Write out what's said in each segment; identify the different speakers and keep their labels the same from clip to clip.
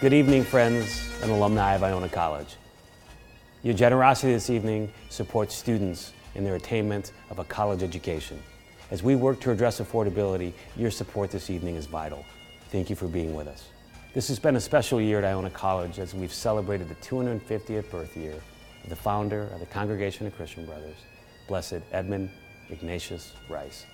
Speaker 1: Good evening, friends and alumni of Iona College. Your generosity this evening supports students in their attainment of a college education. As we work to address affordability, your support this evening is vital. Thank you for being with us. This has been a special year at Iona College as we've celebrated the 250th birth year of the founder of the Congregation of Christian Brothers, Blessed Edmund Ignatius Rice.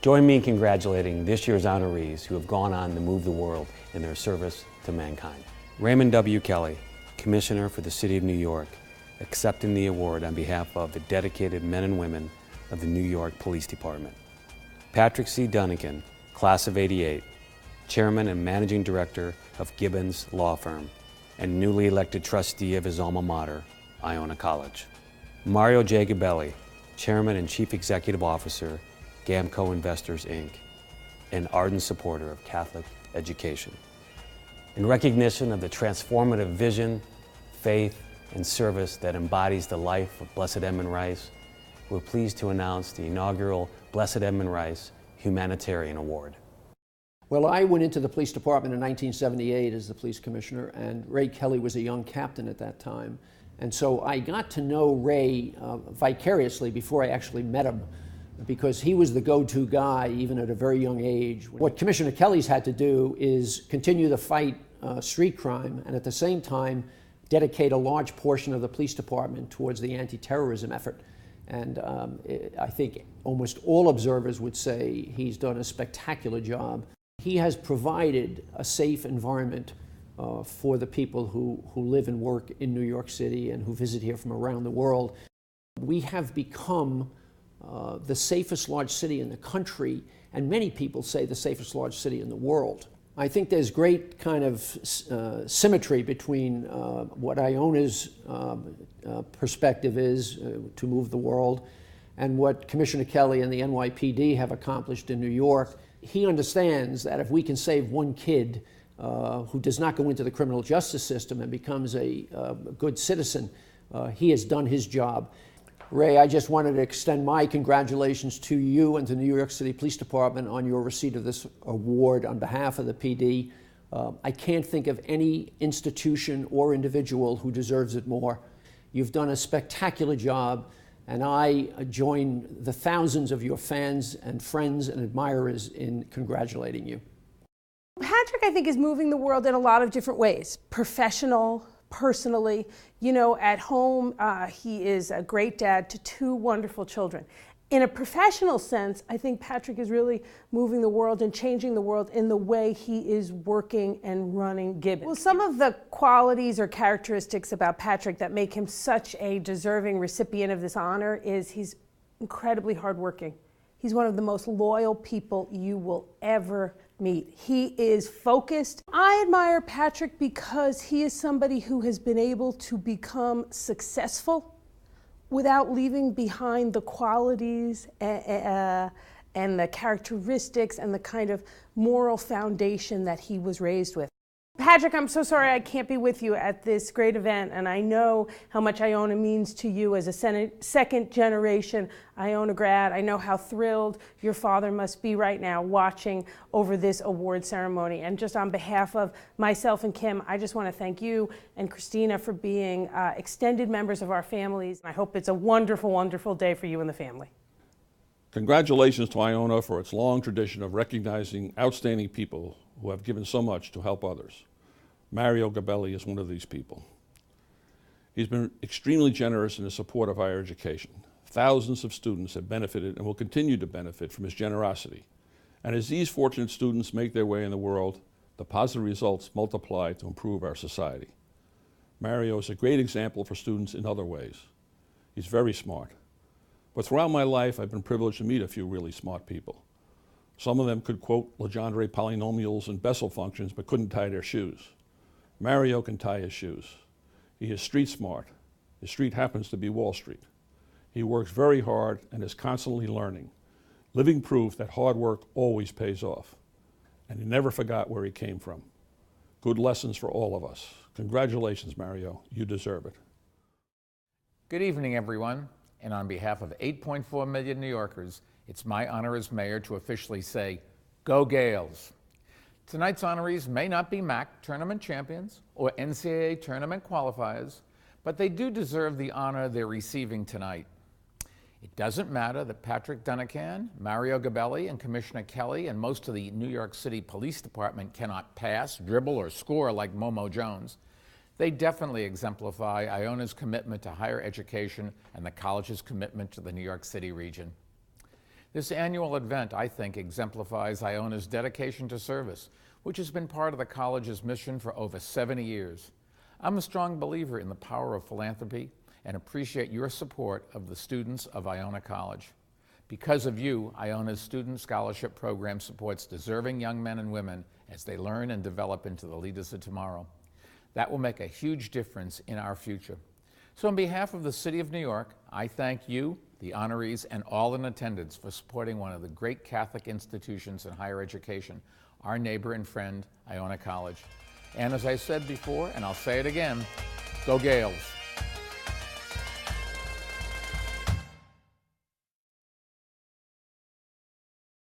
Speaker 1: Join me in congratulating this year's honorees who have gone on to move the world in their service to mankind. Raymond W. Kelly, Commissioner for the City of New York, accepting the award on behalf of the dedicated men and women of the New York Police Department. Patrick C. Dunnigan, Class of '88, Chairman and Managing Director of Gibbons Law Firm, and newly elected trustee of his alma mater, Iona College. Mario J. Gabelli, Chairman and Chief Executive Officer, Gamco Investors, Inc., an ardent supporter of Catholic education. In recognition of the transformative vision, faith, and service that embodies the life of Blessed Edmund Rice, we're pleased to announce the inaugural Blessed Edmund Rice Humanitarian Award.
Speaker 2: Well, I went into the police department in 1978 as the police commissioner, and Ray Kelly was a young captain at that time. And so I got to know Ray vicariously before I actually met him, because he was the go-to guy even at a very young age. What Commissioner Kelly's had to do is continue to fight street crime and at the same time dedicate a large portion of the police department towards the anti-terrorism effort. And I think almost all observers would say he's done a spectacular job. He has provided a safe environment for the people who live and work in New York City and who visit here from around the world. We have become the safest large city in the country, and many people say the safest large city in the world. I think there's great kind of symmetry between what Iona's perspective is to move the world and what Commissioner Kelly and the NYPD have accomplished in New York. He understands that if we can save one kid who does not go into the criminal justice system and becomes a good citizen, he has done his job. Ray, I just wanted to extend my congratulations to you and to the New York City Police Department on your receipt of this award on behalf of the PD. I can't think of any institution or individual who deserves it more. You've done a spectacular job, and I join the thousands of your fans and friends and admirers in congratulating you.
Speaker 3: Patrick, I think, is moving the world in a lot of different ways. Professional, personally, you know, at home, he is a great dad to two wonderful children. In a professional sense, I think Patrick is really moving the world and changing the world in the way he is working and running Gibbons. Well, some of the qualities or characteristics about Patrick that make him such a deserving recipient of this honor is he's incredibly hardworking. He's one of the most loyal people you will ever meet. He is focused. I admire Patrick because he is somebody who has been able to become successful without leaving behind the qualities and the characteristics and the kind of moral foundation that he was raised with. Patrick, I'm so sorry I can't be with you at this great event, and I know how much Iona means to you as a second generation Iona grad. I know how thrilled your father must be right now watching over this award ceremony. And just on behalf of myself and Kim, I just want to thank you and Christina for being extended members of our families. I hope it's a wonderful, wonderful day for you and the family.
Speaker 4: Congratulations to Iona for its long tradition of recognizing outstanding people who have given so much to help others. Mario Gabelli is one of these people. He's been extremely generous in his support of higher education. Thousands of students have benefited and will continue to benefit from his generosity. And as these fortunate students make their way in the world, the positive results multiply to improve our society. Mario is a great example for students in other ways. He's very smart. But throughout my life, I've been privileged to meet a few really smart people. Some of them could quote Legendre polynomials and Bessel functions, but couldn't tie their shoes. Mario can tie his shoes. He is street smart. His street happens to be Wall Street. He works very hard and is constantly learning, living proof that hard work always pays off. And he never forgot where he came from. Good lessons for all of us. Congratulations, Mario. You deserve it.
Speaker 5: Good evening, everyone. And on behalf of 8.4 million New Yorkers, it's my honor as mayor to officially say, go Gales. Tonight's honorees may not be MAC tournament champions or NCAA tournament qualifiers, but they do deserve the honor they're receiving tonight. It doesn't matter that Patrick Dunnican, Mario Gabelli, and Commissioner Kelly and most of the New York City Police Department cannot pass, dribble, or score like Momo Jones. They definitely exemplify Iona's commitment to higher education and the college's commitment to the New York City region. This annual event, I think, exemplifies Iona's dedication to service, which has been part of the college's mission for over 70 years. I'm a strong believer in the power of philanthropy and appreciate your support of the students of Iona College. Because of you, Iona's Student Scholarship Program supports deserving young men and women as they learn and develop into the leaders of tomorrow. That will make a huge difference in our future. So on behalf of the City of New York, I thank you, the honorees, and all in attendance for supporting one of the great Catholic institutions in higher education, our neighbor and friend, Iona College. And as I said before, and I'll say it again, go Gales.